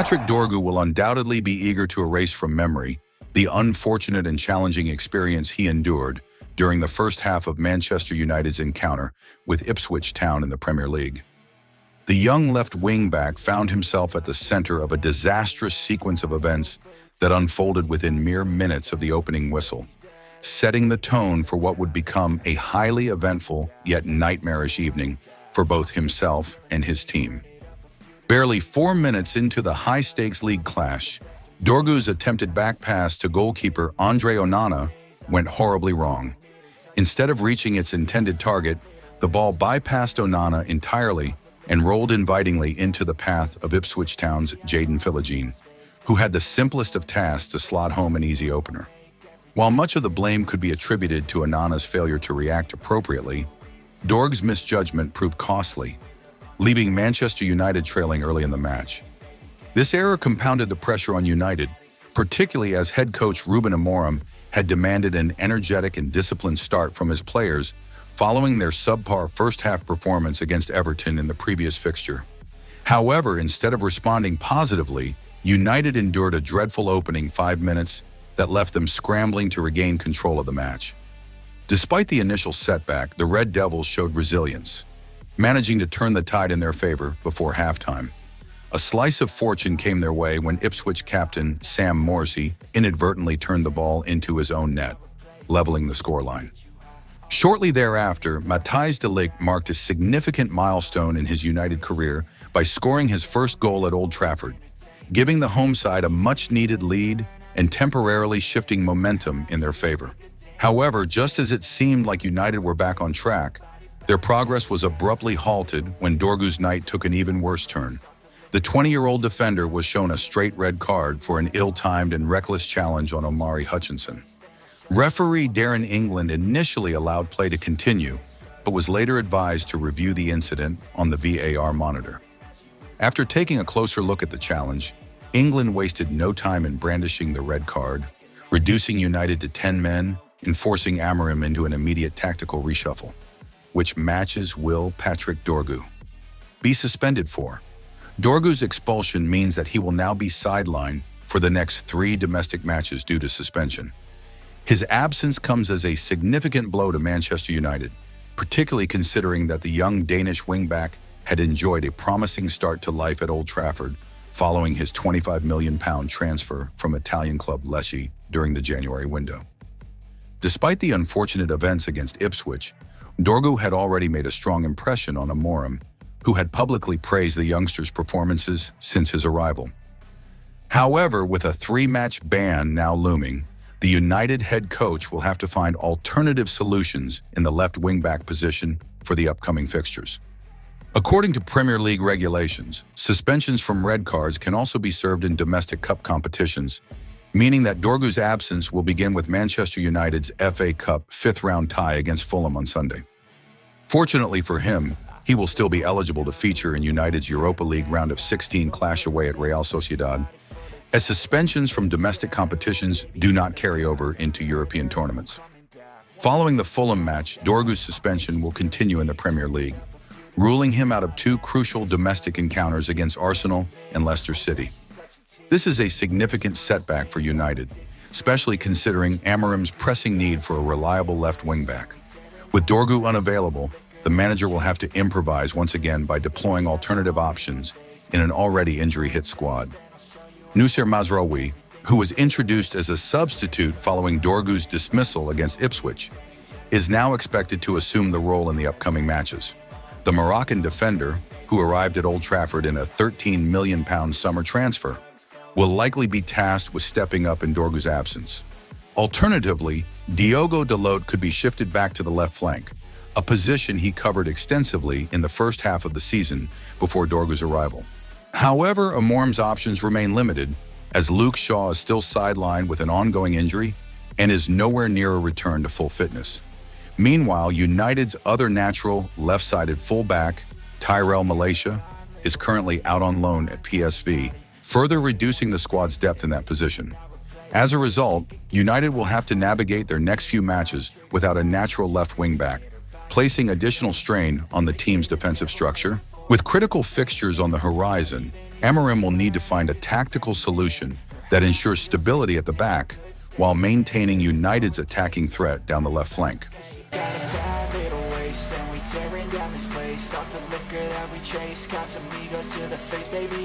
Patrick Dorgu will undoubtedly be eager to erase from memory the unfortunate and challenging experience he endured during the first half of Manchester United's encounter with Ipswich Town in the Premier League. The young left wing-back found himself at the center of a disastrous sequence of events that unfolded within mere minutes of the opening whistle, setting the tone for what would become a highly eventful yet nightmarish evening for both himself and his team. Barely 4 minutes into the high-stakes league clash, Dorgu's attempted back pass to goalkeeper Andre Onana went horribly wrong. Instead of reaching its intended target, the ball bypassed Onana entirely and rolled invitingly into the path of Ipswich Town's Jadon Philogene, who had the simplest of tasks to slot home an easy opener. While much of the blame could be attributed to Onana's failure to react appropriately, Dorgu's misjudgment proved costly, leaving Manchester United trailing early in the match. This error compounded the pressure on United, particularly as head coach Ruben Amorim had demanded an energetic and disciplined start from his players following their subpar first-half performance against Everton in the previous fixture. However, instead of responding positively, United endured a dreadful opening 5 minutes that left them scrambling to regain control of the match. Despite the initial setback, the Red Devils showed resilience, managing to turn the tide in their favor before halftime. A slice of fortune came their way when Ipswich captain Sam Morsy inadvertently turned the ball into his own net, leveling the scoreline. Shortly thereafter, Matthijs de Ligt marked a significant milestone in his United career by scoring his first goal at Old Trafford, giving the home side a much-needed lead and temporarily shifting momentum in their favor. However, just as it seemed like United were back on track, their progress was abruptly halted when Dorgu's night took an even worse turn. The 20-year-old defender was shown a straight red card for an ill-timed and reckless challenge on Omari Hutchinson. Referee Darren England initially allowed play to continue, but was later advised to review the incident on the VAR monitor. After taking a closer look at the challenge, England wasted no time in brandishing the red card, reducing United to 10 men and forcing Amorim into an immediate tactical reshuffle. Which matches will Patrick Dorgu be suspended for? Dorgu's expulsion means that he will now be sidelined for the next 3 domestic matches due to suspension. His absence comes as a significant blow to Manchester United, particularly considering that the young Danish wingback had enjoyed a promising start to life at Old Trafford following his £25 million transfer from Italian club Lecce during the January window. Despite the unfortunate events against Ipswich, Dorgu had already made a strong impression on Amorim, who had publicly praised the youngster's performances since his arrival. However, with a 3-match ban now looming, the United head coach will have to find alternative solutions in the left wing-back position for the upcoming fixtures. According to Premier League regulations, suspensions from red cards can also be served in domestic cup competitions, meaning that Dorgu's absence will begin with Manchester United's FA Cup 5th-round tie against Fulham on Sunday. Fortunately for him, he will still be eligible to feature in United's Europa League round of 16 clash away at Real Sociedad, as suspensions from domestic competitions do not carry over into European tournaments. Following the Fulham match, Dorgu's suspension will continue in the Premier League, ruling him out of 2 crucial domestic encounters against Arsenal and Leicester City. This is a significant setback for United, especially considering Amorim's pressing need for a reliable left wing-back. With Dorgu unavailable, the manager will have to improvise once again by deploying alternative options in an already injury-hit squad. Noussair Mazraoui, who was introduced as a substitute following Dorgu's dismissal against Ipswich, is now expected to assume the role in the upcoming matches. The Moroccan defender, who arrived at Old Trafford in a £13 million summer transfer, will likely be tasked with stepping up in Dorgu's absence. Alternatively, Diogo Dalot could be shifted back to the left flank, a position he covered extensively in the first half of the season before Dorgu's arrival. However, Amorim's options remain limited, as Luke Shaw is still sidelined with an ongoing injury and is nowhere near a return to full fitness. Meanwhile, United's other natural left-sided fullback, Tyrell Malaysia, is currently out on loan at PSV, further reducing the squad's depth in that position. As a result, United will have to navigate their next few matches without a natural left wing-back, placing additional strain on the team's defensive structure. With critical fixtures on the horizon, Amorim will need to find a tactical solution that ensures stability at the back while maintaining United's attacking threat down the left flank. Got a bad little waist, and we tearing down this place. Off the liquor that we chase, got some egos to the face, baby.